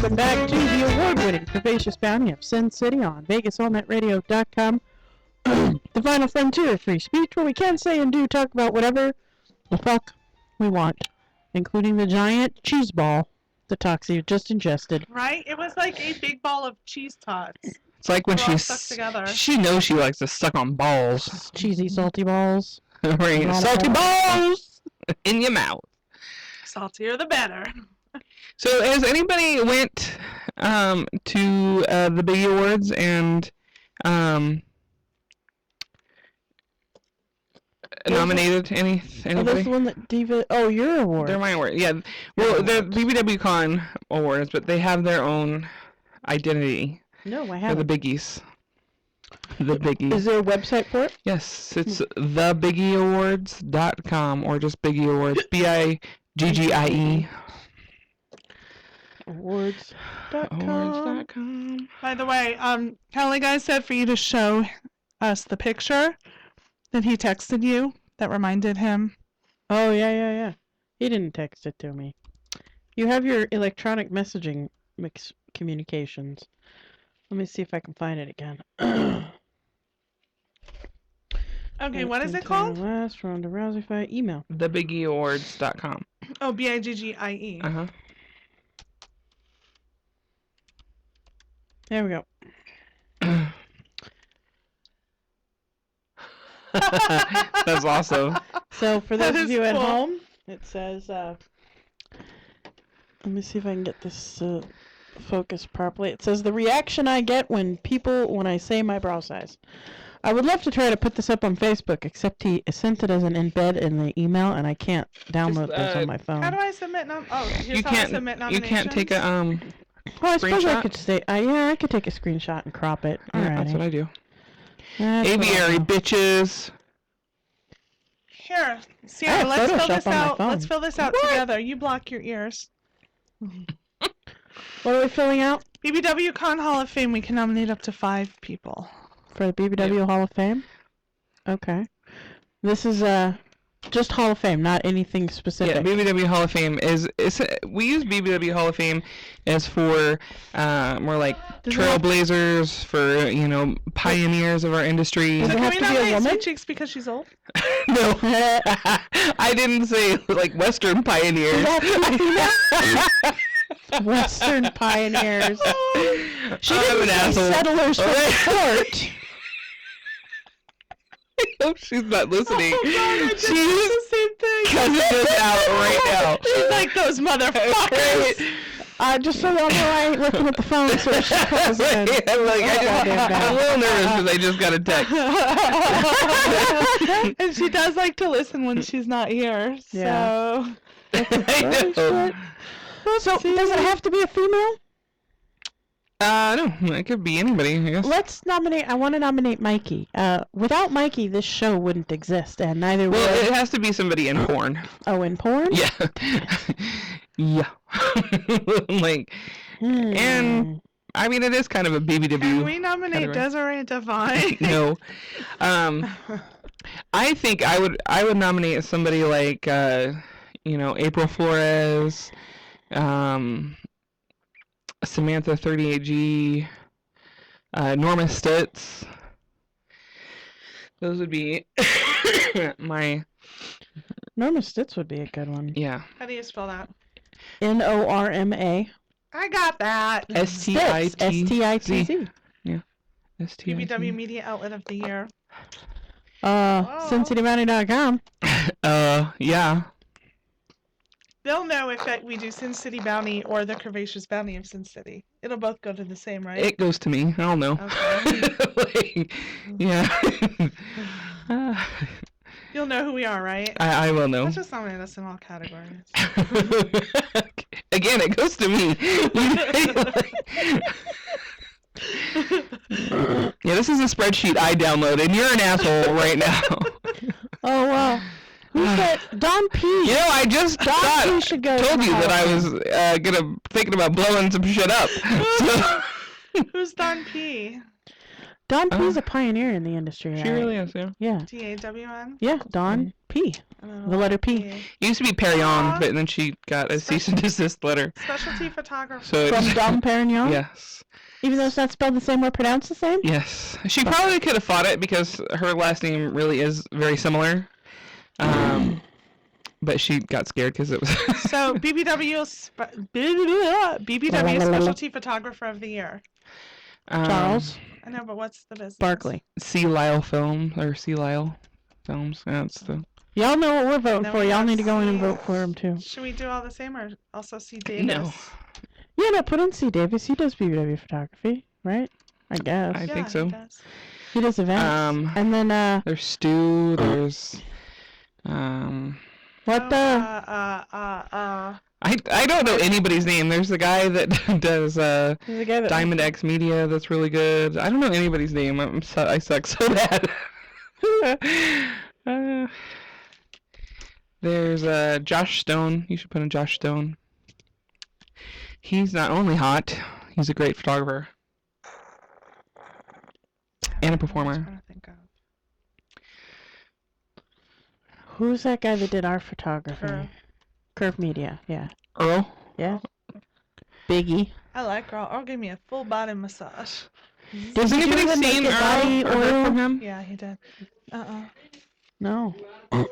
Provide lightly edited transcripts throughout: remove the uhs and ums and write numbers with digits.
Welcome back to the award-winning Curvaceous Bounty of Sin City on VegasAllNetRadio.com. The final frontier of free speech, where we can say and do talk about whatever the fuck we want, including the giant cheese ball that Toxie just ingested. Right? It was like a big ball of cheese tots. It's like when she knows she likes to suck on balls. Cheesy, salty balls. Right. Salty balls in your mouth. Saltier the better. So, has anybody went to the Big Awards and nominated anybody? Oh, that's the one that Diva... Oh, your award. They're my award. Yeah. Well, they're BBW Con awards, but they have their own identity. No, I They're haven't. the biggies. The biggies. Is there a website for it? Yes, it's thebiggieawards.com or just Biggie Awards. BIGGIE. Awards.com. By the way, Kelly guy said for you to show us the picture that he texted you that reminded him. Oh, yeah. He didn't text it to me. You have your electronic messaging communications. Let me see if I can find it again. Okay, what is it called? Last Ronda Rousey fight. Email. Thebiggieawards.com. Oh, BIGGIE. Uh-huh. There we go. That's awesome. So for those of you at cool. home, it says, let me see if I can get this focused properly. It says, the reaction I get when I say my brow size. I would love to try to put this up on Facebook, except he sent it as an embed in the email, and I can't download this on my phone. How do I submit You can't take a Well, I suppose I screenshot? could say, I could take a screenshot and crop it. Yeah, that's what I do. That's what I Aviary do. bitches. Here, I Sierra, have let's fill Photoshop this on my out. phone. Let's fill this out together. You block your ears. What are we filling out? BBW Con Hall of Fame, we can nominate up to 5 people. For the BBW Hall of Fame? Okay. This is just Hall of Fame, not anything specific. Yeah, BBW Hall of Fame is we use BBW Hall of Fame as for more like trailblazers, for pioneers of our industry. Does it Can have we to be a nominate woman? Sweet Cheeks because she's old? No, I didn't say like Western pioneers. Western pioneers. She I'm didn't an say asshole. settlers from the fort. I hope she's not listening. Oh, God, I just She's did the same thing. cutting this out right now. She's like those motherfuckers. Just so y'all know, I ain't looking at the phone, so she calls in. I'm like, goddamn I'm a little nervous because I just got a text. And she does like to listen when she's not here. Yeah. So I know. So, does it have to be a female? No, it could be anybody, I guess. Let's nominate. I want to nominate Mikey. Without Mikey, this show wouldn't exist, and neither Well, would. it has to be somebody in porn. Oh, in porn? Yeah. Yeah. Like, and I mean, it is kind of a BBW. can we nominate category. Desiree Devine? No. I think I would nominate somebody like April Flores, Samantha 38G, Norma Stutz. Those would be my... Norma Stitz would be a good one. Yeah. How do you spell that? Norma. I got that. STITZ. STITZ. Yeah. STITZ. BBW Media Outlet of the Year. SinCityBounty.com. Yeah. They'll know if we do Sin City Bounty or the Curvaceous Bounty of Sin City. It'll both go to the same, right? It goes to me. I don't know. Okay. Like, yeah. You'll know who we are, right? I will know. Let's just nominate us in all categories. Again, it goes to me. Yeah, this is a spreadsheet I downloaded, and you're an asshole right now. Oh, wow. Who's that? Don P. I just P should go told to you the that I Hall of was thinking about blowing some shit up. So, Who's Don P? Don P's a pioneer in the industry. She really is, yeah. Yeah. DAWN. Yeah, Don P. The letter P. It used to be Perignon, but then she got a cease and desist letter. Specialty photographer. So From Dom Perignon? Yes. Even though it's not spelled the same or pronounced the same? Yes. She probably could have fought it because her last name really is very similar. But she got scared because it was... So, BBW Specialty Photographer of the Year. Charles I know, but what's the business? Barkley. C. Lyle Film, or C. Lyle Films. That's the... Y'all know what we're voting Then for. we Y'all have need to go in and C. vote for him, too. Should we do all the same or also C. Davis? No. Yeah, no, put in C. Davis. He does BBW photography, right? I guess. I think so. He does. He does events. And then, There's Stu, there's... what the? I don't know anybody's name. There's the guy that does There's a guy that Diamond X Media that's really good. I don't know anybody's name. I suck so bad. There's Josh Stone. You should put in Josh Stone. He's not only hot, he's a great photographer. And a performer. I'm trying to think of. Who's that guy that did our photography? Curve Media, yeah. Earl? Yeah. Biggie. I like Earl. Earl gave me a full body massage. Has anybody even make seen a Earl body or heard oil? from him? Yeah, he did. No. I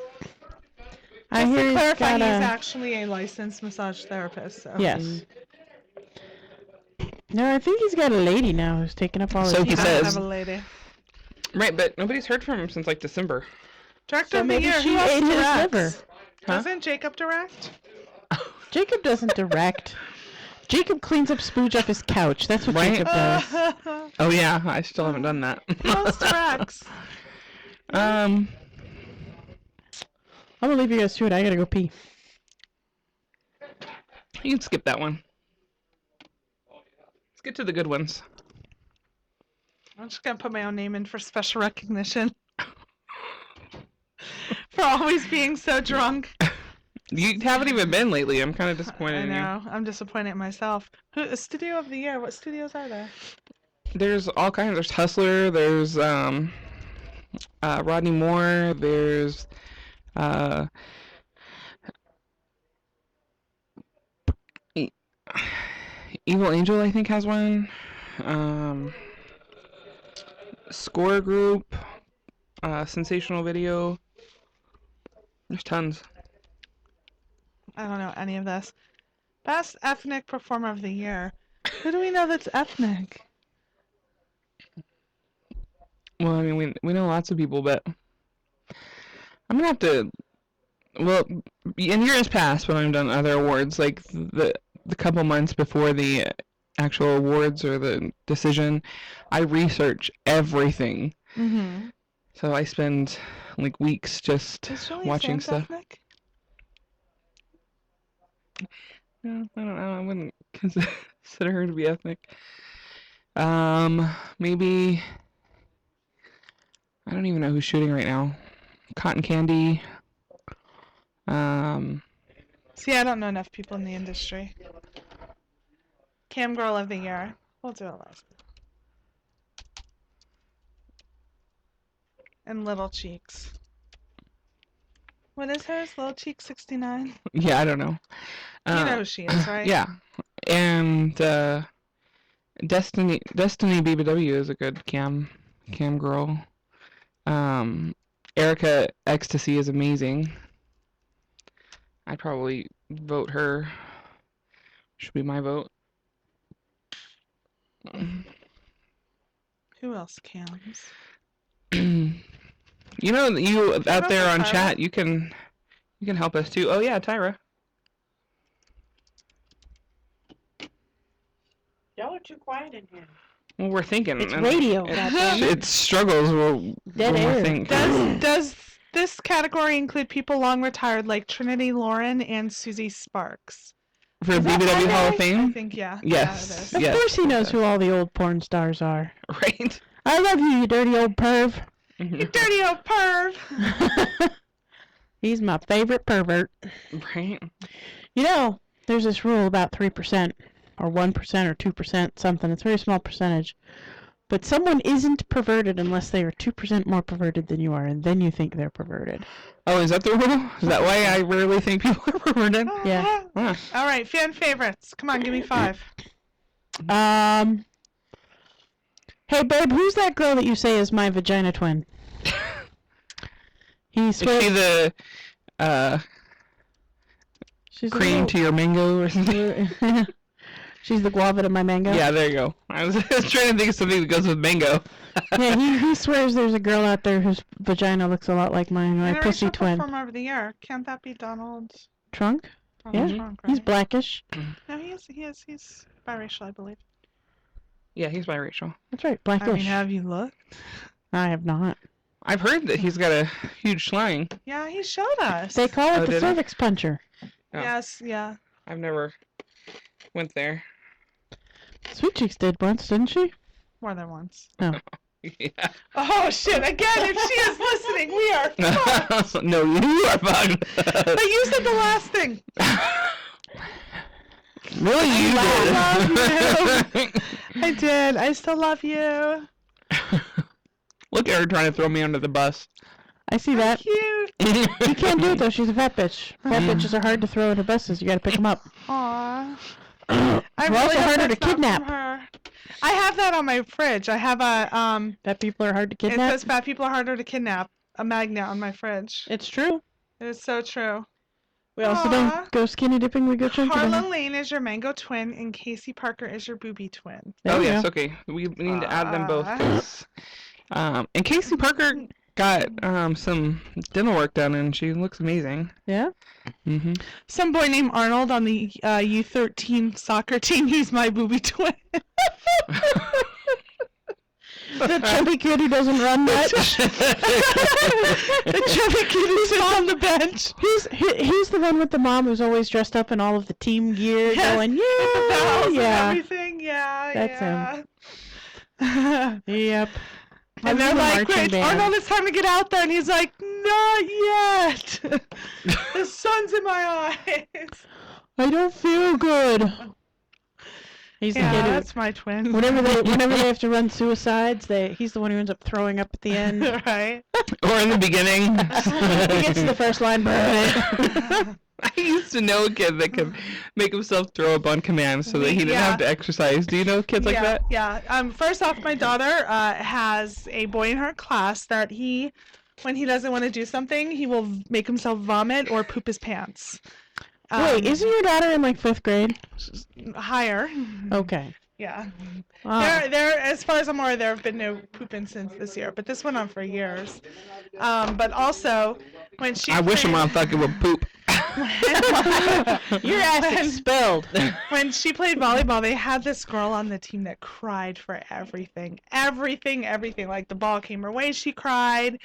Just hear to he's clarify, got he's a... actually a licensed massage therapist. So. Yes. No, I think he's got a lady now who's taking up all his So He he does says. have a lady. Right, but nobody's heard from him since like December. Director So of the maybe Year. she Who else ate his directs? liver. Huh? Doesn't Jacob direct? Jacob doesn't direct. Jacob cleans up spooge off his couch. That's what Right? Jacob does. Oh yeah, I still haven't done that. Who else directs? I'm gonna leave you guys to it. I gotta go pee. You can skip that one. Let's get to the good ones. I'm just gonna put my own name in for special recognition. For always being so drunk. You haven't even been lately. I'm kind of disappointed I in you. know. I'm disappointed in myself. Studio of the Year. What studios are there? There's all kinds. There's Hustler. There's Rodney Moore. There's Evil Angel, I think, has one. Score Group. Sensational Video. There's tons. I don't know any of this. Best Ethnic Performer of the Year. Who do we know that's ethnic? Well, I mean, we know lots of people, but I'm gonna have to. Well, in years past, when I've done other awards, like the couple months before the actual awards or the decision, I research everything. Mm-hmm. So I spend like weeks just Is Julie watching Sands stuff. ethnic? Yeah, I don't know. I wouldn't consider her to be ethnic. Maybe. I don't even know who's shooting right now. Cotton Candy. See, I don't know enough people in the industry. Cam Girl of the Year. We'll do it last. And Little Cheeks. What is hers? Little Cheeks 69? Yeah, I don't know. You know who she is, right? Yeah, and Destiny BBW is a good cam girl. Erica Ecstasy is amazing. I'd probably vote her. Should be my vote. Who else cams? You know, you out there on Tyra? chat, you can help us too. Oh yeah, Tyra. Y'all are too quiet in here. Well, we're thinking. It's and radio, goddamn It struggles. Dead when air. we think. Does this category include people long retired like Trinity Lauren and Susie Sparks? For Is that BBW Hall of Tyra? I Fame? think, yeah. Yes. Yeah, it is. Of Yes. course he knows who all the old porn stars are. Right? I love you, you dirty old perv. You dirty old perv! He's my favorite pervert. Right? You know, there's this rule about 3%, or 1%, or 2%, something. It's a very small percentage But someone isn't perverted unless they are 2% more perverted than you are, and then you think they're perverted. Oh, is that the rule? Is that why I rarely think people are perverted? Yeah. Huh. All right, fan favorites. Come on, give me 5. Hey, babe, who's that girl that you say is my vagina twin? He Is swears she the she's a cream little- to your mango or something? She's the guava to my mango. Yeah, there you go. I was trying to think of something that goes with mango. Yeah, he swears there's a girl out there whose vagina looks a lot like mine, my pussy Interracial twin. Performer of the Year. Can't that be Donald? Trunk? Donald Yeah. Trump, He's right? blackish. No, he's biracial, I believe. Yeah, he's biracial. That's right, I blackish. mean, have you looked? I have not. I've heard that he's got a huge slang. Yeah, he showed us. They call it Oh, the did he? cervix puncher. Oh. Yes, yeah. I've never went there. Sweet Cheeks did once, didn't she? More than once. Yeah. Oh, shit. Again, if she is listening, we are fucked. No, you are fucked. But you said the last thing. Really, you did. I did. I still love you. Look at her trying to throw me under the bus. I see that. Cute. You can't do it though. She's a fat bitch. Fat bitches are hard to throw into buses. You got to pick them up. Aw. They're also hope harder to that's not from kidnap. her. I have that on my fridge. I have a Fat people are hard to It kidnap. says fat people are harder to kidnap. A magnet on my fridge. It's true. It is so true. We also Aw. don't go skinny dipping. We go chunky Harlan dipping. Lane is your mango twin, and Casey Parker is your booby twin. There Oh you yes, go. okay. We need to add them both. Ah. 'Cause, and Casey Parker got some dental work done, and she looks amazing. Yeah. Mm-hmm. Some boy named Arnold on the U13 soccer team. He's my booby twin. The chubby kid who doesn't run much. The chubby kid who sits on the bench. He's the one with the mom who's always dressed up in all of the team gear, Yes, going with the bells yeah, and yeah. everything. Yeah, That's yeah. Yep. And they're like, "Wait, Arnold, it's time to get out there," and he's like, "Not yet. The sun's in my eyes." I don't feel good. He's the Yeah, kid who, that's my twin. whenever they have to run suicides, he's the one who ends up throwing up at the end. Right. Or in the beginning. He gets to the first line. I used to know a kid that could make himself throw up on command so that he didn't have to exercise. Do you know kids like that? Yeah. First off, my daughter has a boy in her class that when he doesn't want to do something, he will make himself vomit or poop his pants. Wait, isn't your daughter in like 5th grade? Higher? Okay. Yeah. Oh. There, as far as I'm aware, there have been no poop incidents this year, but this went on for years. But also, when she I wish a motherfucker would poop. Your ass expelled. When she played volleyball, they had this girl on the team that cried for everything. Everything. Like the ball came her way, she cried.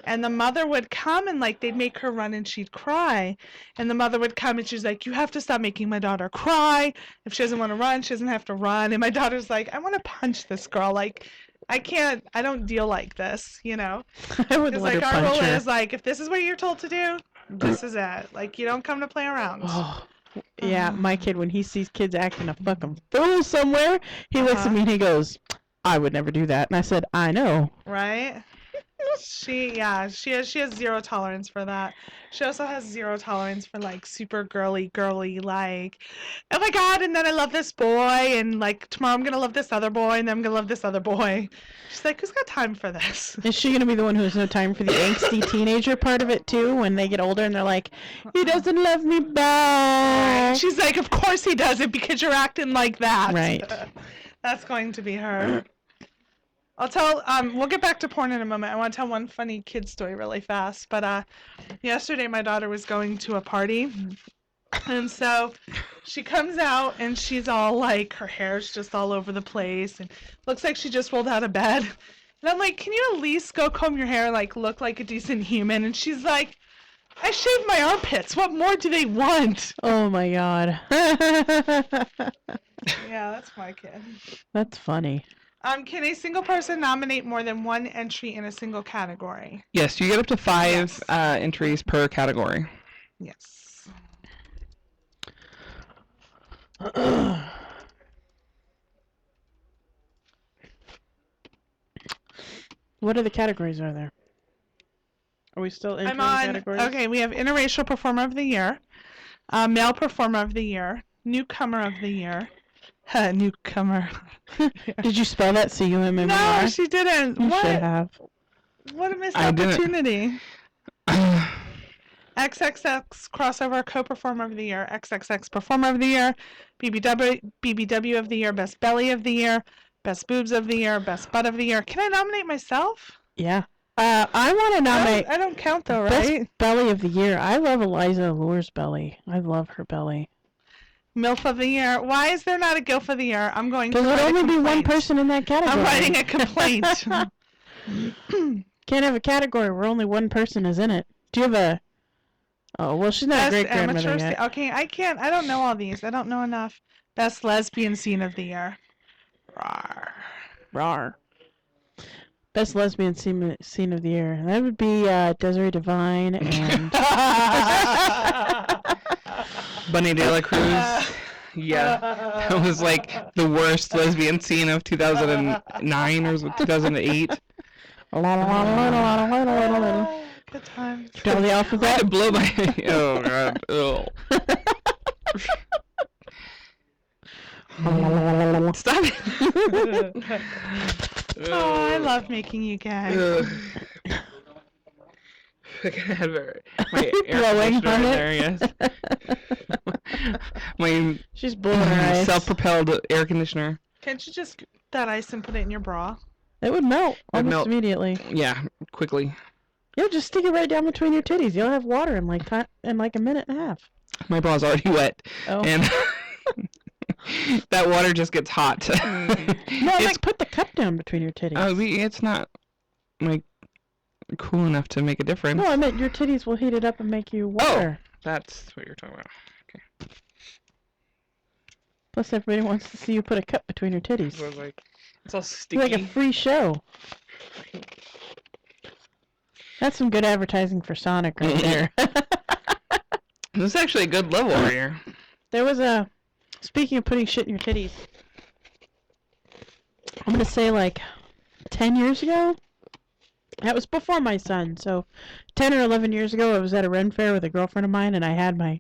And the mother would come and like they'd make her run and she'd cry. And the mother would come and she's like, "You have to stop making my daughter cry. If she doesn't want to run, she doesn't have to run." And my daughter's like, "I want to punch this girl. Like, I don't deal like this, you know?" I would It's let like her our punch rule her. is like, if this is what you're told to do, this is it. Like, you don't come to play around. Oh, yeah, my kid, when he sees kids acting a fucking fool somewhere, he looks at me and he goes, "I would never do that." And I said, "I know." Right? She has zero tolerance for that. She also has zero tolerance for like super girly, like, "Oh my god, and then I love this boy, and like tomorrow I'm gonna love this other boy, and then I'm gonna love this other boy." She's like, "Who's got time for this?" Is she going to be the one who has no time for the angsty teenager part of it too, when they get older and they're like, "He doesn't love me back." She's like, "Of course he doesn't, because you're acting like that." Right. That's going to be her. I'll tell, we'll get back to porn in a moment. I want to tell one funny kid story really fast. But yesterday my daughter was going to a party. And so she comes out and she's all like, her hair's just all over the place. And looks like she just rolled out of bed. And I'm like, "Can you at least go comb your hair, like look like a decent human?" And she's like, "I shaved my armpits. What more do they want?" Oh my god. Yeah, that's my kid. That's funny. Can a single person nominate more than one entry in a single category? Yes, you get up to 5 entries per category. Yes. What other categories are there? Are we still entering I'm on. categories? Okay, we have Interracial Performer of the Year, Male Performer of the Year, Newcomer of the Year. Newcomer. Did you spell that C-U-M-M-E-R? No, she didn't. You What? should have. What a missed I didn't. opportunity. XXX Crossover Co-Performer of the Year, XXX Performer of the Year, BBW of the Year, Best Belly of the Year, Best Boobs of the Year, Best Butt of the Year. Can I nominate myself? Yeah. I want to nominate I don't count though, Best right? Belly of the Year. I love Eliza Allure's belly. I love her belly. MILF of the Year. Why is there not a GILF of the Year? I'm going to Because write there'd a only be one complaint. person in that category. I'm writing a complaint. Can't have a category where only one person is in it. Do you have a... Oh, well, she's not a Best great grandmother amateur. yet. Okay, I can't. I don't know all these. I don't know enough. Best Lesbian Scene of the Year. Rawr. Rawr. Best lesbian scene of the year. That would be Desiree Devine and... Bunny De La Cruz. Yeah, that was like the worst lesbian scene of 2009 or 2008. Good times. Do all the I had alphabet? to blow my. Oh god. Ugh. Stop it. Oh, I love making you gag. Ugh. I can have my air Blowing conditioner on in it? there, yes. My She's blowing her eyes. self-propelled air conditioner. Can't you just get that ice and put it in your bra? It would melt almost melt. immediately. Yeah, quickly. You'll just stick it right down between your titties. You'll have water in like a minute and a half. My bra's already wet, Oh. and that water just gets hot. No, It's like put the cup down between your titties. it's not like cool enough to make a difference. No, I meant your titties will heat it up and make you water. That's what you're talking about. Plus, everybody wants to see you put a cup between your titties. So like, it's all It's sticky. like a free show. That's some good advertising for Sonic right there. This is actually a good level over here. There was a... Speaking of putting shit in your titties, I'm going to say like 10 years ago? That was before my son, so 10 or 11 years ago, I was at a Ren Fair with a girlfriend of mine, and I had my...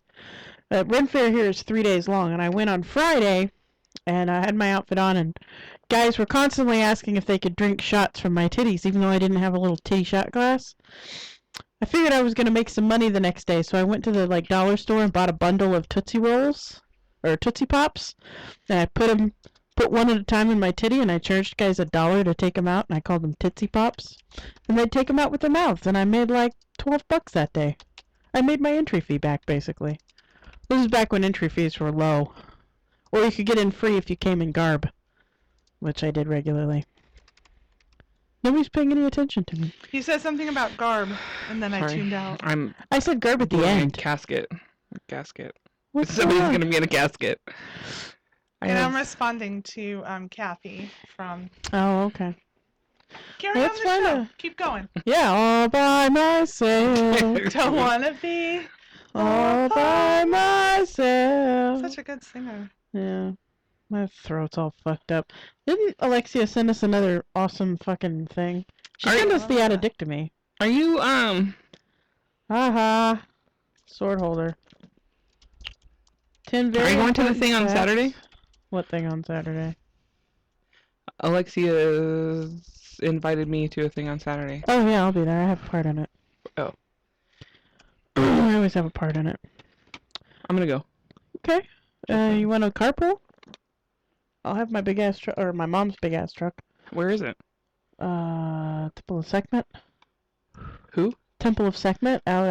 Ren Fair here is 3 days long, and I went on Friday, and I had my outfit on, and guys were constantly asking if they could drink shots from my titties, even though I didn't have a little titty shot glass. I figured I was going to make some money the next day, so I went to the dollar store and bought a bundle of Tootsie Rolls, or Tootsie Pops, and I put one at a time in my titty, and I charged guys $1 to take them out, and I called them Tootsie Pops, and they'd take them out with their mouths, and I made like $12 that day. I made my entry fee back, basically. This is back when entry fees were low, or you could get in free if you came in garb, which I did regularly. Nobody's paying any attention to me. You said something about garb, and then I Sorry. tuned out. I said garb at the blowing end. a casket. What's Somebody's going on? gonna be in a casket. And I'm responding to Kathy from Oh, okay. Carry Well, on it's the fine show. to- Keep going. Yeah, all by myself. Don't wanna be All by myself. such a good singer. Yeah. My throat's all fucked up. Didn't Alexia send us another awesome fucking thing? She Are sent you- us the addictomy. Are you Haha. Sword holder. 10 Are very you going to the important thing on facts. Saturday? What thing on Saturday? Alexia's invited me to a thing on Saturday. Oh yeah, I'll be there. I have a part in it. Oh. I always have a part in it. I'm gonna go. Okay. You want to carpool? I'll have my big ass truck, or my mom's big ass truck. Where is it? Temple of Sekhmet. Who? Temple of Sekhmet out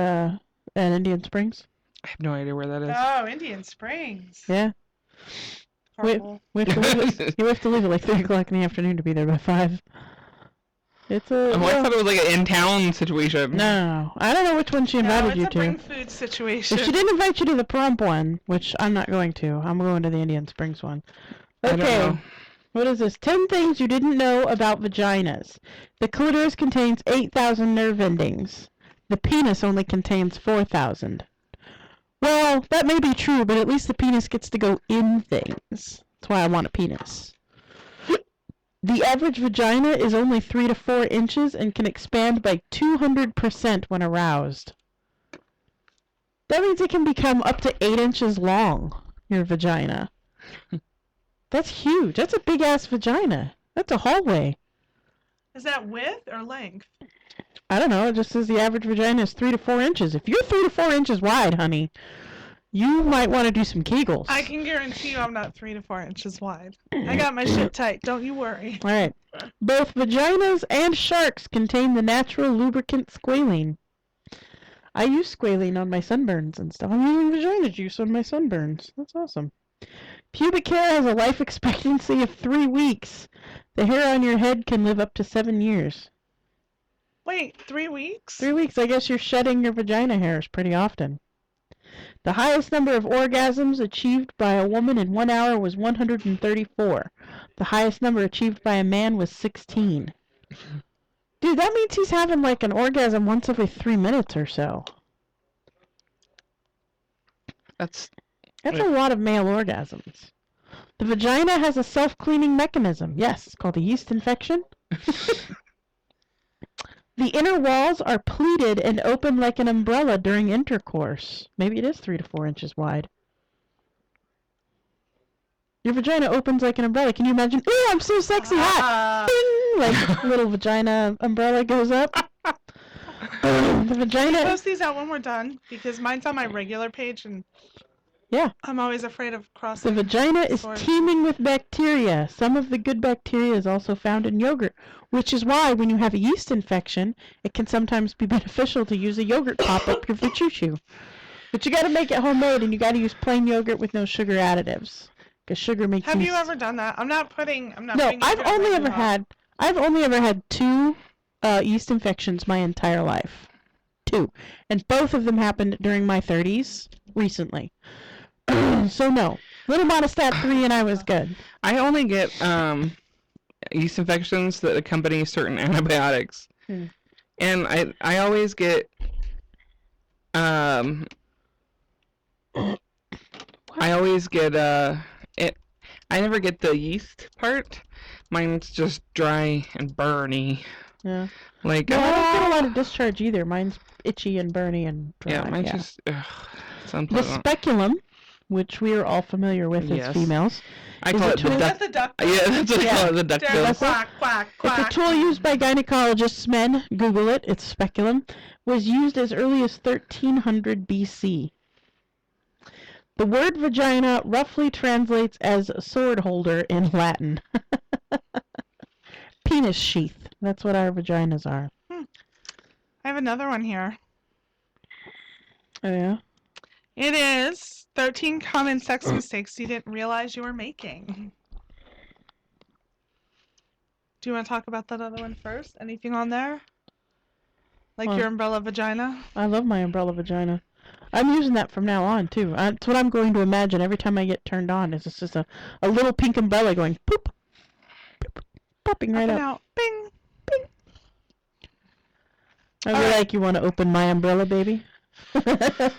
at Indian Springs. I have no idea where that is. Oh, Indian Springs. Yeah. Wait. Carpool. We have to leave it, you have to leave at like 3 o'clock in the afternoon to be there by 5. It's a... Oh, I well, thought it was like an in-town situation. no. I don't know which one she invited No, you it's a bring to. food situation. If she didn't invite you to the Pahrump one, which I'm not going to, I'm going to the Indian Springs one. I don't Okay. know. What is this? 10 things you didn't know about vaginas. The clitoris contains 8,000 nerve endings. The penis only contains 4,000. Well, that may be true, but at least the penis gets to go in things. That's why I want a penis. The average vagina is only 3 to 4 inches and can expand by 200% when aroused. That means it can become up to 8 inches long, your vagina. That's huge. That's a big-ass vagina. That's a hallway. Is that width or length? I don't know. It just says the average vagina is 3 to 4 inches. If you're 3 to 4 inches wide, honey, you might want to do some Kegels. I can guarantee you I'm not 3 to 4 inches wide. I got my shit tight. Don't you worry. All right. Both vaginas and sharks contain the natural lubricant squalene. I use squalene on my sunburns and stuff. I'm using vagina juice on my sunburns. That's awesome. Pubic hair has a life expectancy of 3 weeks. The hair on your head can live up to 7 years. Wait, 3 weeks? 3 weeks. I guess you're shedding your vagina hairs pretty often. The highest number of orgasms achieved by a woman in 1 hour was 134. The highest number achieved by a man was 16. Dude, that means he's having like an orgasm once every 3 minutes or so. That's a lot of male orgasms. The vagina has a self-cleaning mechanism. Yes, it's called a yeast infection. The inner walls are pleated and open like an umbrella during intercourse. Maybe it is 3 to 4 inches wide. Your vagina opens like an umbrella. Can you imagine? Ooh, I'm so sexy hot. Bing! Like a little vagina umbrella goes up. The vagina. Post these out when we're done because mine's on my regular page and yeah, I'm always afraid of crossing. The vagina is swords. teeming with bacteria. Some of the good bacteria is also found in yogurt, which is why when you have a yeast infection, it can sometimes be beneficial to use a yogurt pop up your choo-choo. But you got to make it homemade, and you got to use plain yogurt with no sugar additives, because sugar makes. Have yeast. you ever done that? I'm not putting. No, I've only ever had 2 yeast infections my entire life. 2, and both of them happened during my 30s recently. So no, little Monistat 3 and I was good. I only get yeast infections that accompany certain antibiotics, and I always get I never get the yeast part. Mine's just dry and burny. Yeah. Like no, I don't get a lot of discharge either. Mine's itchy and burny and dry. Yeah, mine's just the unpleasant. speculum, which we are all familiar with as females. I call it the duck. Yeah, that's what I call it, the duck bill. Quack, quack, quack. It's a tool used by gynecologists, men. Google it. It's speculum. Was used as early as 1300 BC. The word vagina roughly translates as sword holder in Latin. Penis sheath. That's what our vaginas are. I have another one here. Oh, yeah? It is 13 common sex mistakes you didn't realize you were making. Do you want to talk about that other one first? Anything on there? Like your umbrella vagina? I love my umbrella vagina. I'm using that from now on, too. That's what I'm going to imagine every time I get turned on. Is it's just a little pink umbrella going poop, poop, popping right up. Out. Bing, bing. I really like you want to open my umbrella, baby.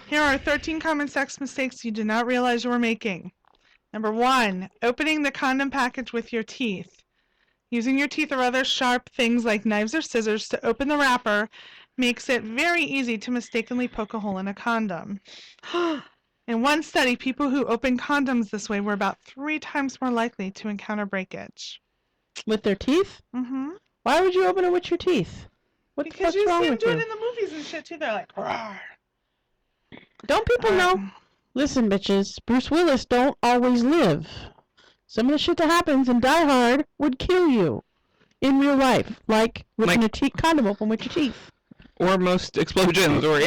Here are 13 common sex mistakes you did not realize you were making. Number 1, opening the condom package with your teeth. Using your teeth or other sharp things like knives or scissors to open the wrapper makes it very easy to mistakenly poke a hole in a condom. In one study, people who opened condoms this way were about 3 times more likely to encounter breakage. With their teeth? Mm-hmm. Why would you open it with your teeth? What the fuck's wrong with you? Because you see them do it in the movies and shit too. They're like, rawr. Don't people know? Listen, bitches, Bruce Willis don't always live. Some of the shit that happens in Die Hard would kill you in real life, like ripping a condom open with your teeth. Or most explosions, or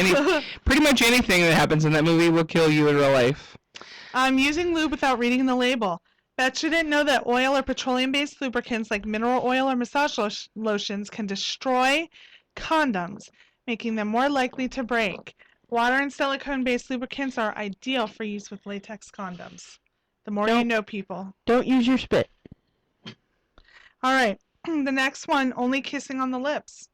pretty much anything that happens in that movie will kill you in real life. Using lube without reading the label. Bet you didn't know that oil or petroleum-based lubricants like mineral oil or massage lotions can destroy condoms, making them more likely to break. Water and silicone-based lubricants are ideal for use with latex condoms. The more you know, people. Don't use your spit. All right. The next one, only kissing on the lips.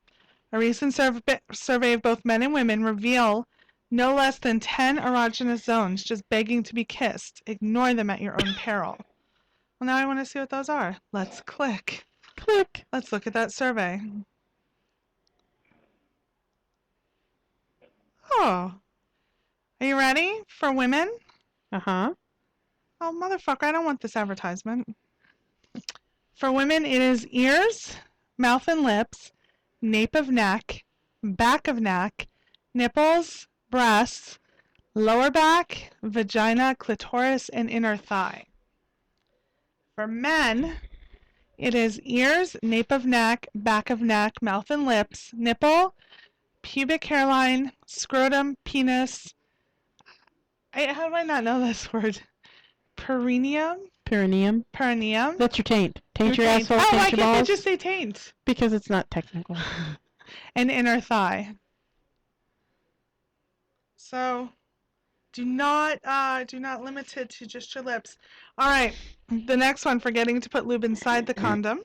A recent survey of both men and women reveal no less than 10 erogenous zones just begging to be kissed. Ignore them at your own peril. Well, now I want to see what those are. Let's click. Click. Let's look at that survey. Oh. Are you ready for women? Uh-huh. Oh, motherfucker, I don't want this advertisement. For women, it is ears, mouth and lips, nape of neck, back of neck, nipples, breasts, lower back, vagina, clitoris, and inner thigh. For men, it is ears, nape of neck, back of neck, mouth and lips, nipple, pubic hairline, scrotum, penis. How do I not know this word? Perineum? Perineum. Perineum? That's your taint. Taint your taint. asshole, Oh, why taint your can't they balls. just say taint? Because it's not technical. And inner thigh. So do not limit it to just your lips. All right. The next one, forgetting to put lube inside the condom.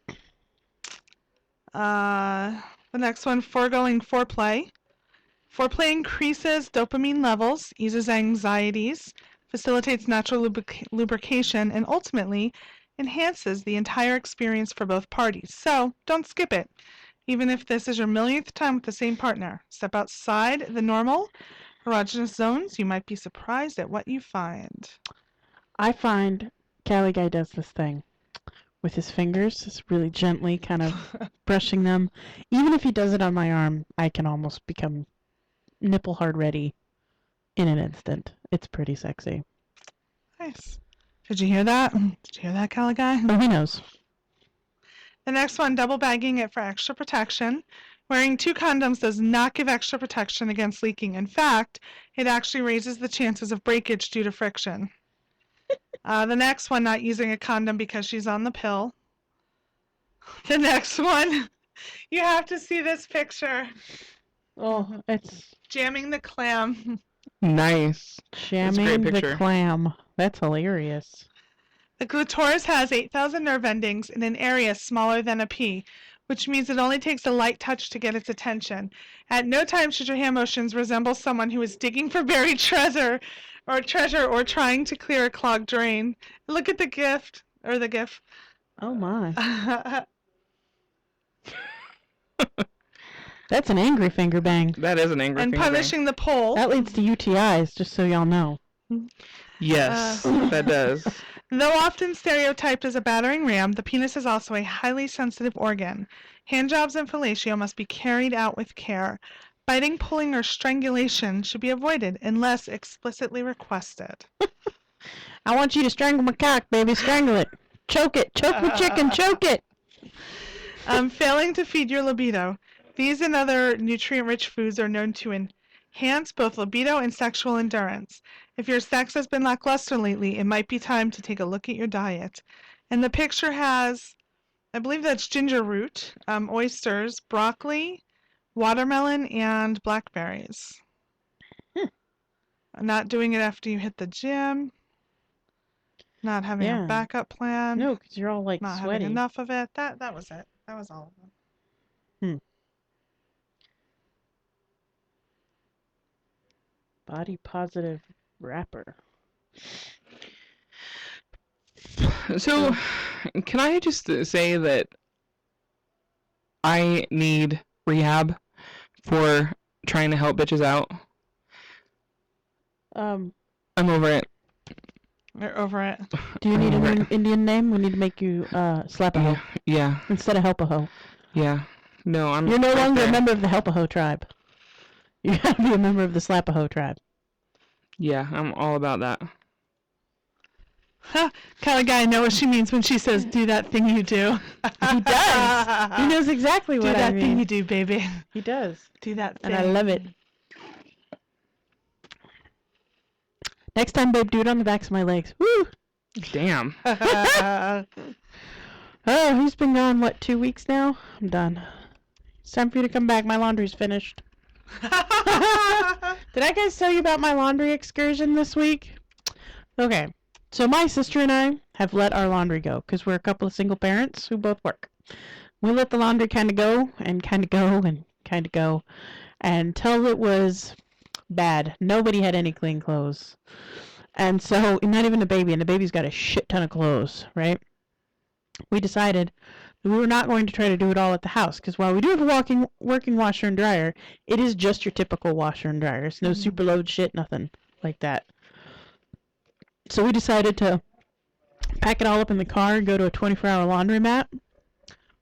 The next one, foregoing foreplay. Foreplay increases dopamine levels, eases anxieties, facilitates natural lubrication, and ultimately enhances the entire experience for both parties. So don't skip it. Even if this is your millionth time with the same partner, step outside the normal erogenous zones. You might be surprised at what you find. I find Cali Guy does this thing with his fingers, just really gently kind of brushing them. Even if he does it on my arm, I can almost become nipple hard ready in an instant. It's pretty sexy. Nice. Did you hear that? Did you hear that, Caliguy? Oh, he knows. The next one, double bagging it for extra protection. Wearing 2 condoms does not give extra protection against leaking. In fact, it actually raises the chances of breakage due to friction. The next one, not using a condom because she's on the pill. The next one, you have to see this picture. Oh, it's Jamming the clam. Nice. jamming the picture. clam. That's hilarious. The clitoris has 8,000 nerve endings in an area smaller than a pea, which means it only takes a light touch to get its attention. At no time should your hand motions resemble someone who is digging for buried treasure or trying to clear a clogged drain. Look at the gif. Oh my. That's an angry finger bang. That is an angry And finger bang. punishing the pole. That leads to UTIs, just so y'all know. Yes, that does. Though often stereotyped as a battering ram, the penis is also a highly sensitive organ. Handjobs and fellatio must be carried out with care. Biting, pulling, or strangulation should be avoided unless explicitly requested. I want you to strangle my cock, baby. Strangle it. Choke it. Choke my chicken. Choke it. Failing to feed your libido. These and other nutrient-rich foods are known to enhance both libido and sexual endurance. If your sex has been lackluster lately, it might be time to take a look at your diet. And the picture has, I believe that's ginger root, oysters, broccoli, watermelon, and blackberries. Not doing it after you hit the gym. Not having Yeah. a backup plan. No, because you're all like Not sweaty. having enough of it. That was it. That was all of them. Body positive rapper. So, can I just say that I need rehab for trying to help bitches out? I'm over it. We're over it. Do you need I'm over an it. Indian name? We need to make you slap a hoe Yeah. instead of help a hoe. Yeah. No, I'm. You're no right longer there. a member of the help a hoe tribe. You gotta be a member of the slap a hoe tribe. Yeah, I'm all about that. Caliguy, I know what she means when she says, do that thing you do. He does. He knows exactly Do what I that thing you mean. do, baby. He does. Do that thing. And I love it. Next time, babe, do it on the backs of my legs. Woo! Damn. Oh, he's been gone, what, 2 weeks now? I'm done. It's time for you to come back. My laundry's finished. Did I guys tell you about my laundry excursion this week? Okay. So my sister and I have let our laundry go because we're a couple of single parents who both work. We let the laundry kind of go and kind of go and kind of go until it was bad. Nobody had any clean clothes. And so, not even the baby, and the baby's got a shit ton of clothes, right? We decided We were not going to try to do it all at the house, because while we do have a working washer and dryer, it is just your typical washer and dryer. It's no super load shit, nothing like that. So we decided to pack it all up in the car and go to a 24-hour laundromat.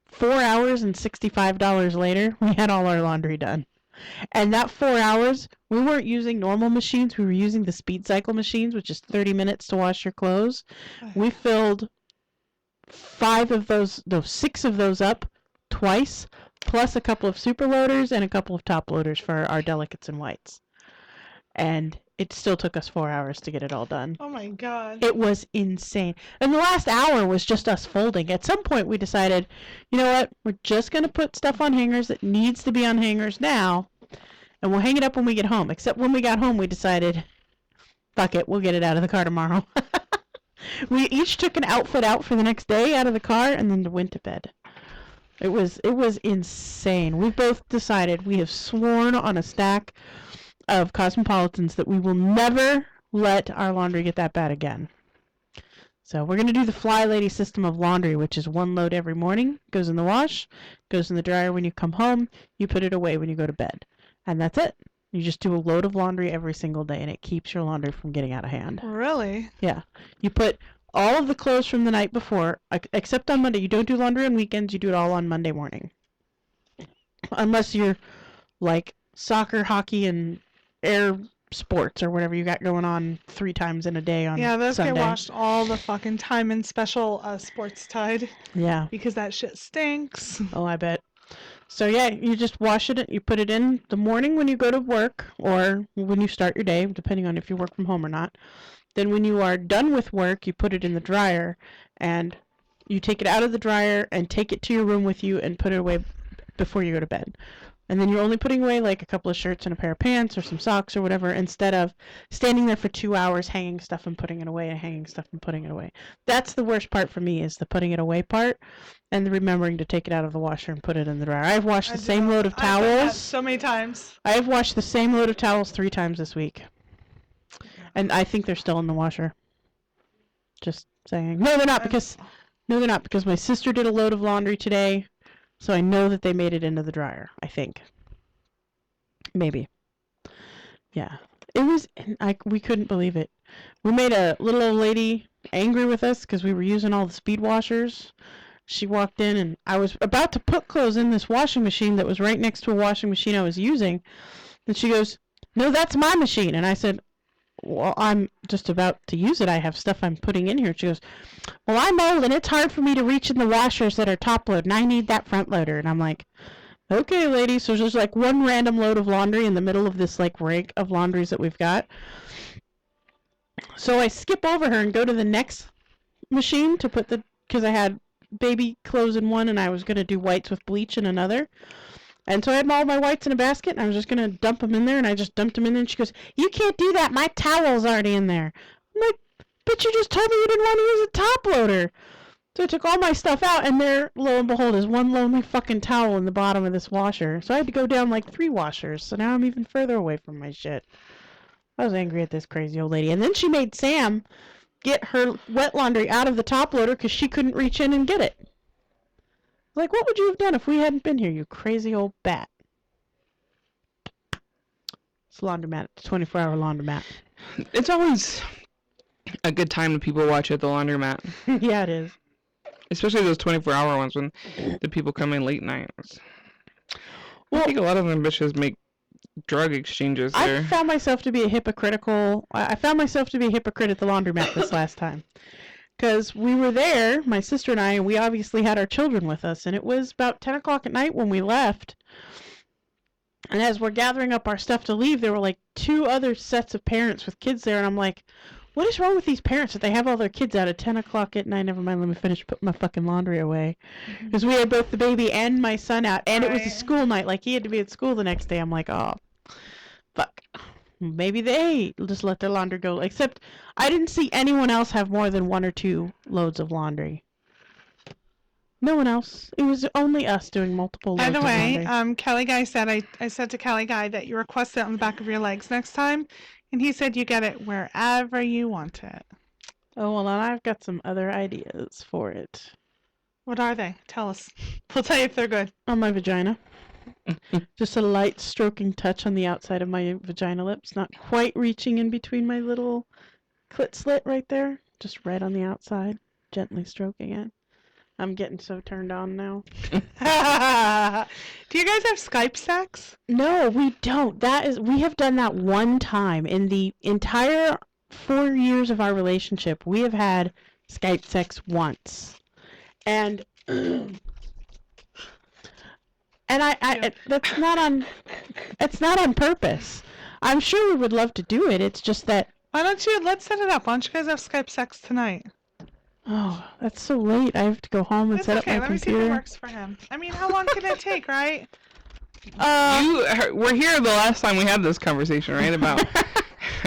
4 hours and $65 later, we had all our laundry done. And that 4 hours, we weren't using normal machines. We were using the speed cycle machines, which is 30 minutes to wash your clothes. We filled 6 of those up twice, plus a couple of super loaders and a couple of top loaders for our delicates and whites. And it still took us 4 hours to get it all done. Oh my God. It was insane. And the last hour was just us folding. At some point we decided, you know what, we're just going to put stuff on hangers that needs to be on hangers now, and we'll hang it up when we get home. Except when we got home we decided, fuck it, we'll get it out of the car tomorrow. We each took an outfit out for the next day out of the car and then went to bed. It was insane. We both decided, we have sworn on a stack of Cosmopolitans that we will never let our laundry get that bad again. So we're going to do the Fly Lady system of laundry, which is 1 load every morning, goes in the wash, goes in the dryer when you come home, you put it away when you go to bed. And that's it. You just do a load of laundry every single day, and it keeps your laundry from getting out of hand. Really? Yeah. You put all of the clothes from the night before, except on Monday. You don't do laundry on weekends. You do it all on Monday morning. Unless you're like soccer, hockey, and air sports or whatever you got going on 3 times in a day on those Sunday. get washed all the fucking time in special Sports Tide. Yeah. Because that shit stinks. Oh, I bet. So yeah, you just wash it, you put it in the morning when you go to work or when you start your day, depending on if you work from home or not. Then when you are done with work, you put it in the dryer, and you take it out of the dryer and take it to your room with you and put it away before you go to bed. And then you're only putting away like a couple of shirts and a pair of pants or some socks or whatever, instead of standing there for 2 hours hanging stuff and putting it away and hanging stuff and putting it away. That's the worst part for me, is the putting it away part and the remembering to take it out of the washer and put it in the dryer. I've washed the same load of I've done that towels. so many times. I have washed the same load of towels 3 times this week. And I think they're still in the washer. Just saying. No, they're not, because my sister did a load of laundry today. So I know that they made it into the dryer, I think. Maybe. Yeah. It was, we couldn't believe it. We made a little old lady angry with us because we were using all the speed washers. She walked in, and I was about to put clothes in this washing machine that was right next to a washing machine I was using. And she goes, "No, that's my machine." And I said, "Well, I'm just about to use it. I have stuff I'm putting in here." She goes, "Well, I'm old, and it's hard for me to reach in the washers that are top load, and I need that front loader." And I'm like, "Okay, lady." So there's like one random load of laundry in the middle of this like rank of laundries that we've got. So I skip over her and go to the next machine to put because I had baby clothes in one, and I was going to do whites with bleach in another. And so I had all my whites in a basket, and I was just going to dump them in there, and I just dumped them in there, and she goes, "You can't do that. My towel's already in there." I'm like, "But you just told me you didn't want to use a top loader." So I took all my stuff out, and there, lo and behold, is one lonely fucking towel in the bottom of this washer. So I had to go down like 3 washers, so now I'm even further away from my shit. I was angry at this crazy old lady. And then she made Sam get her wet laundry out of the top loader because she couldn't reach in and get it. Like, what would you have done if we hadn't been here, you crazy old bat? It's a laundromat. It's a 24-hour laundromat. It's always a good time when people watch at the laundromat. Yeah, it is. Especially those 24-hour ones when the people come in late nights. Well, I think a lot of them bitches make drug exchanges there. I found myself to be a hypocrite at the laundromat this last time. Because we were there, my sister and I, and we obviously had our children with us, and it was about 10 o'clock at night when we left. And as we're gathering up our stuff to leave, there were like 2 other sets of parents with kids there, and I'm like, what is wrong with these parents that they have all their kids out at 10 o'clock at night? Never mind, let me finish putting my fucking laundry away. Because we had both the baby and my son out, and it was a school night, like he had to be at school the next day. I'm like, oh, fuck. Maybe they just let their laundry go. Except I didn't see anyone else have more than 1 or 2 loads of laundry. No one else. It was only us doing multiple loads By the of way, laundry. Kelly Guy said, I said to Kelly Guy that you request it on the back of your legs next time, and he said you get it wherever you want it. Oh, well, and I've got some other ideas for it. What are they? Tell us. We'll tell you if they're good. On my vagina. Just a light stroking touch on the outside of my vagina lips, not quite reaching in between my little clit slit right there. Just right on the outside, gently stroking it. I'm getting so turned on now. Do you guys have Skype sex? No, we don't. We have done that one time in the entire 4 years of our relationship. We have had Skype sex once. And that's not on purpose. I'm sure we would love to do it. It's just that, Let's set it up. Why don't you guys have Skype sex tonight? oh, that's so late. I have to go home and It's set okay. up my Let me see if it computer. works for him. I mean, how long can it take, right? You were here the last time we had this conversation, right? About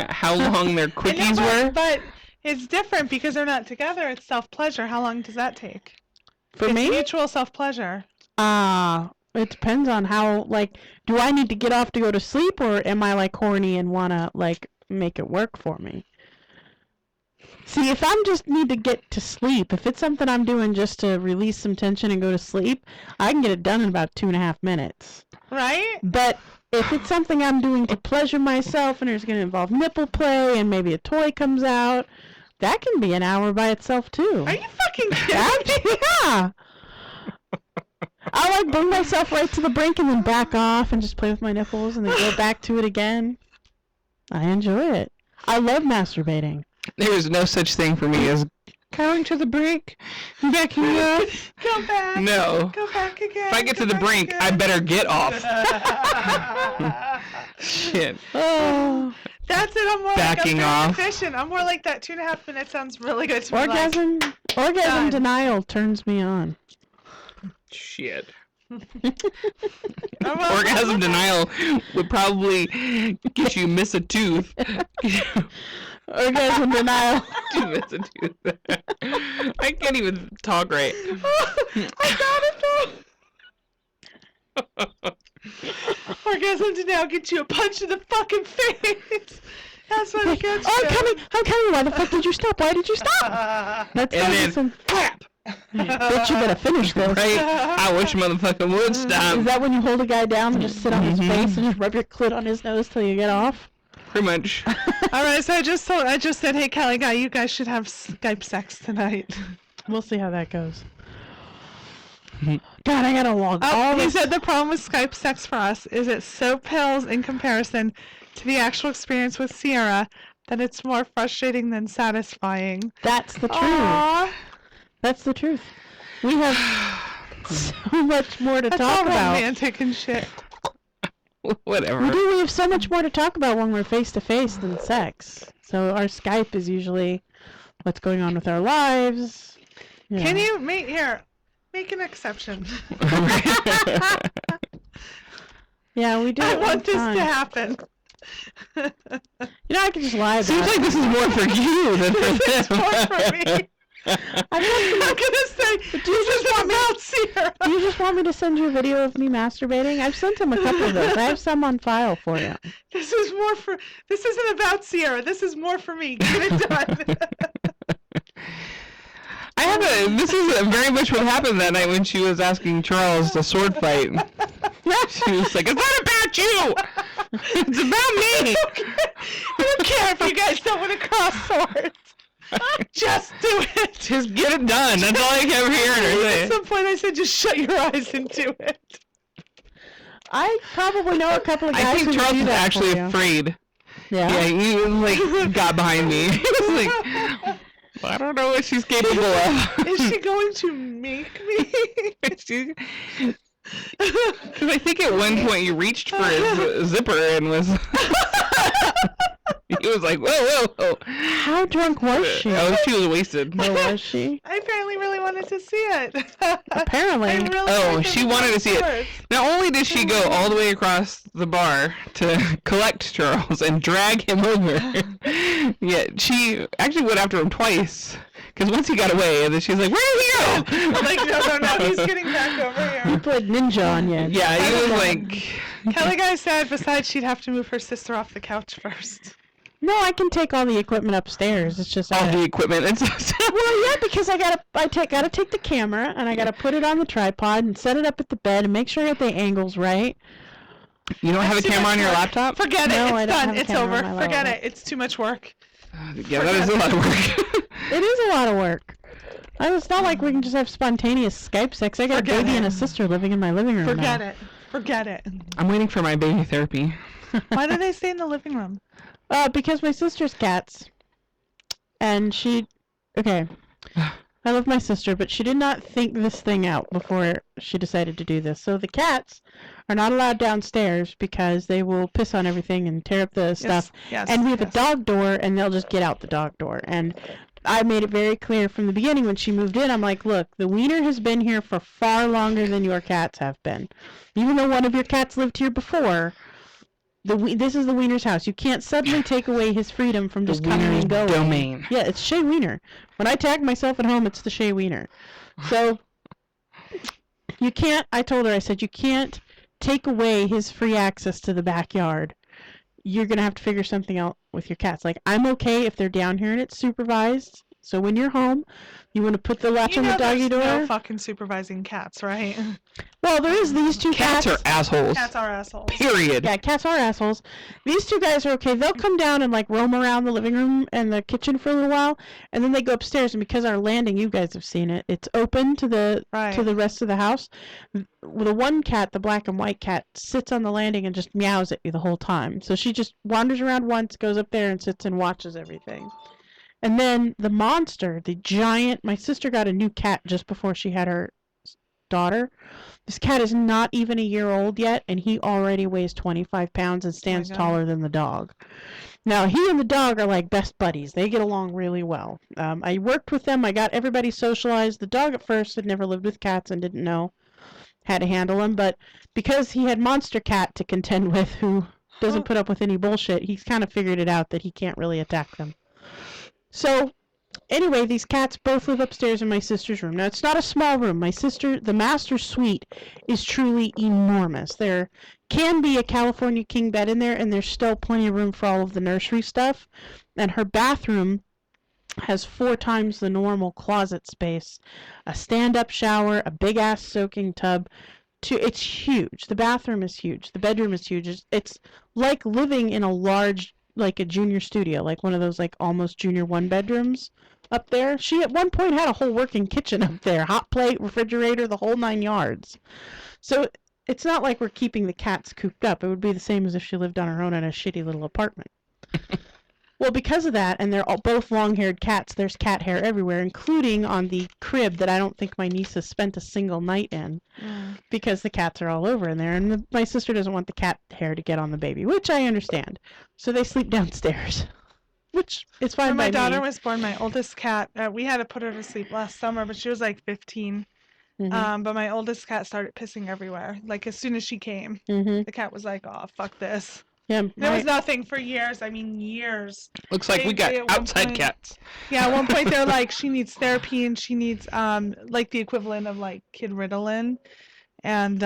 how long their quickies were? But it's different because they're not together. It's self-pleasure. How long does that take? For It's me? mutual self-pleasure. It depends on how, like, do I need to get off to go to sleep, or am I, like, horny and want to, like, make it work for me? See, if I'm just need to get to sleep, if it's something I'm doing just to release some tension and go to sleep, I can get it done in about 2.5 minutes. Right? But if it's something I'm doing to pleasure myself and it's going to involve nipple play and maybe a toy comes out, that can be an hour by itself, too. Are you fucking kidding me? Yeah. I like bring myself right to the brink and then back off and just play with my nipples and then go back to it again. I enjoy it. I love masturbating. There is no such thing for me as going to the brink, backing up. Go back. No. Go back again. If I get to go the back brink, I again. better get off. Shit. Oh, That's it. I'm more Backing like off. efficient. I'm more like that 2.5 minutes sounds really good to me. Like, orgasm Done. denial turns me on. Shit. I'm a- Orgasm denial would probably get you miss a tooth. Orgasm denial. You miss a tooth. I can't even talk right. I got it though. Orgasm denial gets you a punch in the fucking face. That's what it gets Oh, you. I'm coming. Why the fuck did you stop? Why did you stop? That's And then some. crap. Bitch, you better finish this. Right? I wish motherfucker would stop. Is that when you hold a guy down and just sit on his face and just rub your clit on his nose till you get off? Pretty much. All right, so I just said, hey, Kelly guy, you guys should have Skype sex tonight. We'll see how that goes. God, I gotta log Oh, all he this. said the problem with Skype sex for us is it so pales in comparison to the actual experience with Sierra that it's more frustrating than satisfying. That's the truth. Aww. That's the truth. We have so much more to That's talk all about. romantic and shit. Whatever. We do. We have so much more to talk about when we're face to face than sex. So our Skype is usually what's going on with our lives. Can you make an exception? Yeah, we do. I it all want the this time. to happen. I could just lie about Seems it. like this is more for you than for It's them. more for me. I'm not gonna say this isn't about Sierra. Do you just want me to send you a video of me masturbating? I've sent him a couple of those. I have some on file for you. This isn't about Sierra. This is more for me. Get it done. This is very much what happened that night when she was asking Charles to sword fight. She was like, it's not about you! It's about me! I don't care if you guys don't want to cross swords. Just do it. Just get it done. That's all I kept hearing her At say. some point I said just shut your eyes and do it. I probably know a couple of guys I who think would Charles do was that actually for you. afraid. Yeah. Yeah, he was like, got behind me. He was like, I don't know what she's capable of. Is she going to make me? Because I think at one point you reached for his zipper and was... He was like, whoa, whoa, whoa. How drunk was she? Oh, she was wasted. Or was she? I apparently really wanted to see it. Apparently. I really Oh, wanted she to wanted to see it. swords. Not only did she go all the way across the bar to collect Charles and drag him over, yet she actually went after him twice. Because once he got away, and then she's like, where did he go? Like, no, he's getting back over He here. played ninja on you. Yeah, he was like... Kelly guy said besides she'd have to move her sister off the couch first. No, I can take all the equipment upstairs. It's just All the equipment. It's well, yeah, because I gotta take the camera and I gotta put it on the tripod and set it up at the bed and make sure I get the angles right. You don't have a That's too camera much on your work. laptop? Forget it. No, I It's don't done. have a It's camera over. on my Forget laptop. it. It's too much work. Yeah, that is a lot of work. It is a lot of work. It's not like we can just have spontaneous Skype sex. I got Forget a baby it. and a sister living in my living room Forget now. it. Forget it. I'm waiting for my baby therapy. Why do they stay in the living room? Because my sister's cats. And okay. I love my sister, but she did not think this thing out before she decided to do this. So the cats are not allowed downstairs because they will piss on everything and tear up the stuff. Yes. And we have a dog door, and they'll just get out the dog door. And I made it very clear from the beginning when she moved in, I'm like, look, the wiener has been here for far longer than your cats have been. Even though one of your cats lived here before, this is the wiener's house. You can't suddenly take away his freedom from just coming and going. Domain. Yeah, it's Shea Wiener. When I tag myself at home, it's the Shea Wiener. So, you can't, I told her, I said, you can't take away his free access to the backyard. You're going to have to figure something out with your cats. Like, I'm okay if they're down here and it's supervised. So when you're home, you want to put the latch on the doggy door. No fucking supervising cats, right? Well, there is these two cats. Cats are assholes. Cats are assholes. Period. Yeah, cats are assholes. These two guys are okay. They'll come down and like roam around the living room and the kitchen for a little while, and then they go upstairs. And because our landing, you guys have seen it, it's open to the rest of the house. The one cat, the black and white cat, sits on the landing and just meows at you the whole time. So she just wanders around once, goes up there and sits and watches everything. And then the monster, the giant, my sister got a new cat just before she had her daughter. This cat is not even a year old yet, and he already weighs 25 pounds and stands taller than the dog. Now, he and the dog are like best buddies. They get along really well. I worked with them. I got everybody socialized. The dog at first had never lived with cats and didn't know how to handle them, but because he had Monster Cat to contend with, who doesn't put up with any bullshit, he's kind of figured it out that he can't really attack them. So, anyway, these cats both live upstairs in my sister's room. Now, it's not a small room. My sister, the master suite, is truly enormous. There can be a California king bed in there, and there's still plenty of room for all of the nursery stuff. And her bathroom has 4 times the normal closet space, a stand-up shower, a big-ass soaking tub. It's huge. The bathroom is huge. The bedroom is huge. It's like living in a large, like a junior studio, like one of those like almost junior 1-bedrooms up there. She at one point had a whole working kitchen up there, hot plate, refrigerator, the whole 9 yards. So it's not like we're keeping the cats cooped up. It would be the same as if she lived on her own in a shitty little apartment. Well, because of that, and they're both long-haired cats, there's cat hair everywhere, including on the crib that I don't think my niece has spent a single night in, because the cats are all over in there, and my sister doesn't want the cat hair to get on the baby, which I understand. So they sleep downstairs, which is fine When by my daughter me. was born, my oldest cat, we had to put her to sleep last summer, but she was like 15. Mm-hmm. But my oldest cat started pissing everywhere. Like as soon as she came, Mm-hmm. the cat was like, "Oh, fuck this." Yeah, There was nothing for years. I mean, years. Looks like we got at one outside point- cats. Yeah, at one point they're like, she needs therapy and she needs like the equivalent of like Kid Ritalin, and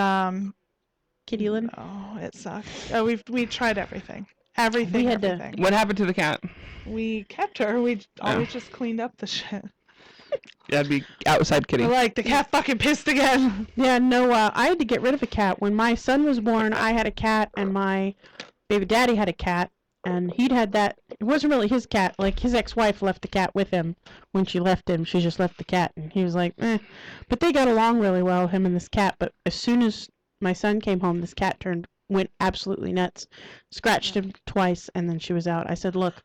Kittylin. oh, it sucks. We tried everything. We had to- Everything. What happened to the cat? We kept her. We Oh. always just cleaned up the shit. That'd be outside kitty. We're like, the cat fucking pissed again. Yeah, no, I had to get rid of a cat. When my son was born, I had a cat, and my baby daddy had a cat, and he'd had that. It wasn't really his cat. Like, his ex-wife left the cat with him. When she left him, she just left the cat, and he was like, eh. But they got along really well, him and this cat. But as soon as my son came home, this cat went absolutely nuts, scratched him twice, and then she was out. I said, look,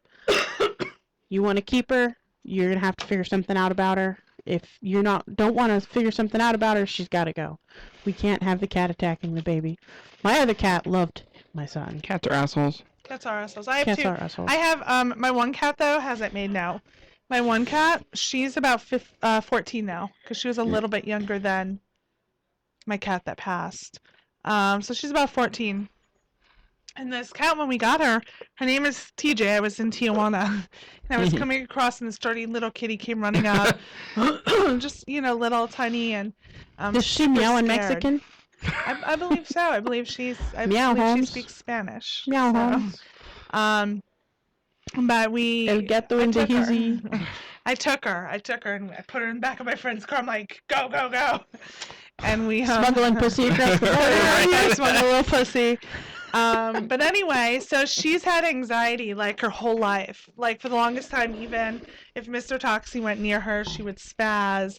you want to keep her? You're going to have to figure something out about her. If you don't want to figure something out about her, she's got to go. We can't have the cat attacking the baby. My other cat loved my son. Cats are assholes. Cats are assholes. I have Cats two. are assholes. I have my one cat though has it made now. My one cat, she's about 14 now because she was a little bit younger than my cat that passed. So she's about 14. And this cat, when we got her name is TJ. I was in Tijuana, and I was coming across, and this dirty little kitty came running up, just little tiny, and Does she super meow in scared. Mexican? I believe so. I believe Meow, believe she Holmes. speaks Spanish. Meow, so. Holmes. But El gato en took her. Dejizzi. I took her and I put her in the back of my friend's car. I'm like, go, go, go. And we Smuggling pussy across the border. I smuggle a little pussy. But anyway, so she's had anxiety like her whole life. Like for the longest time, even if Mr. Toxie went near her, she would spaz.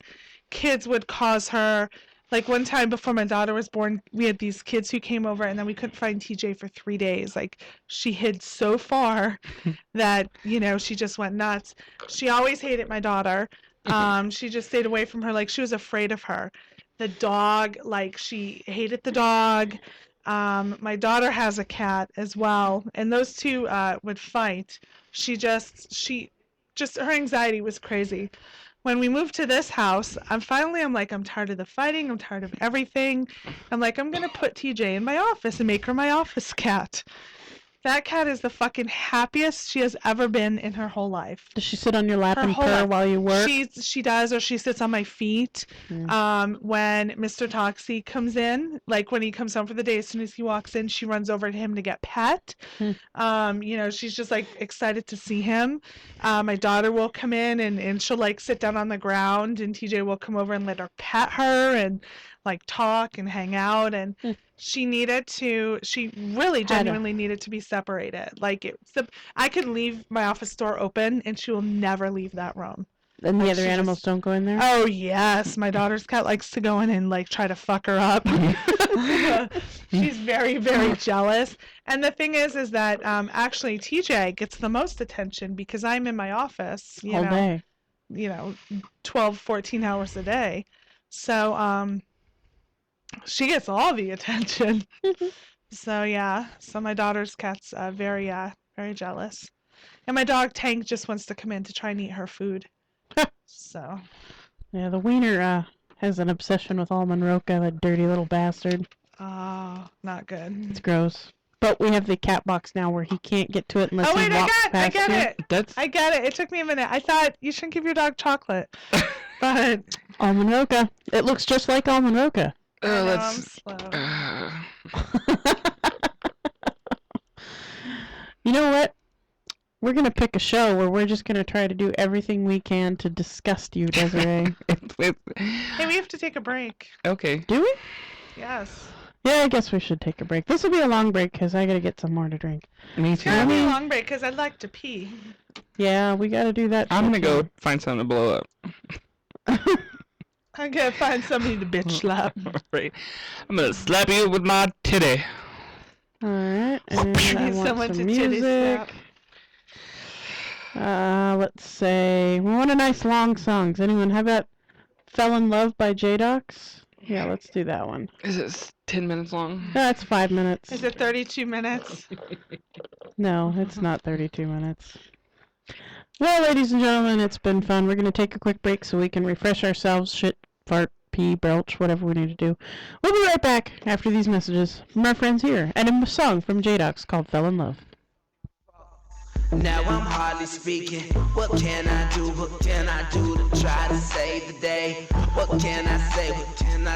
Kids would cause her. Like one time before my daughter was born, we had these kids who came over and then we couldn't find TJ for 3 days. Like she hid so far that, she just went nuts. She always hated my daughter. She just stayed away from her. Like she was afraid of her. The dog, like she hated the dog. My daughter has a cat as well. And those two would fight. Her anxiety was crazy. When we moved to this house, I'm tired of the fighting. I'm tired of everything. I'm like, I'm going to put TJ in my office and make her my office cat. That cat is the fucking happiest she has ever been in her whole life. Does she sit on your lap Her and whole purr life. while you work? She does, or she sits on my feet. When Mr. Toxie comes in, like when he comes home for the day, as soon as he walks in, she runs over to him to get pet. She's just like excited to see him. My daughter will come in and she'll like sit down on the ground, and TJ will come over and let her pet her and like talk and hang out. And she really genuinely needed to be separated. Like I could leave my office door open and she will never leave that room. And the other animals don't go in there? Oh yes, my daughter's cat likes to go in and like try to fuck her up. She's very, very jealous. And the thing is that actually TJ gets the most attention because I'm in my office, All day. 12, 14 hours a day. So she gets all the attention. So yeah, so my daughter's cat's very jealous. And my dog Tank just wants to come in to try and eat her food. So yeah, the wiener has an obsession with almond roca, that dirty little bastard. oh, not good. It's gross. But we have the cat box now where he can't get to it unless he walks I past get you. it. I get it. It took me a minute. I thought you shouldn't give your dog chocolate. But Almond roca. It looks just like almond roca. I'm slow. You know what? We're going to pick a show where we're just going to try to do everything we can to disgust you, Desiree. Hey, we have to take a break. Okay. Do we? Yes. Yeah, I guess we should take a break. This will be a long break because I got to get some more to drink. Me It's too. gonna be a long break because I'd like to pee. Yeah, we got to do that. I'm gonna too. go find something to blow up. I'm gonna find somebody to bitch slap. Right. I'm gonna slap you with my titty. All right, and I Need want someone some to titty music. Let's say we want a nice long song. Does anyone have that? "Fell in Love" by J-Docs? Yeah, let's do that one. Is it 10 minutes long? No, it's 5 minutes. Is it 32 minutes? No, it's not 32 minutes. Well, ladies and gentlemen, it's been fun. We're going to take a quick break so we can refresh ourselves, shit, fart, pee, belch, whatever we need to do. We'll be right back after these messages from our friends here and a song from J-Docs called "Fell in Love." Now I'm hardly speaking. What can I do? What can I do to try to save the day? What can I say? What can I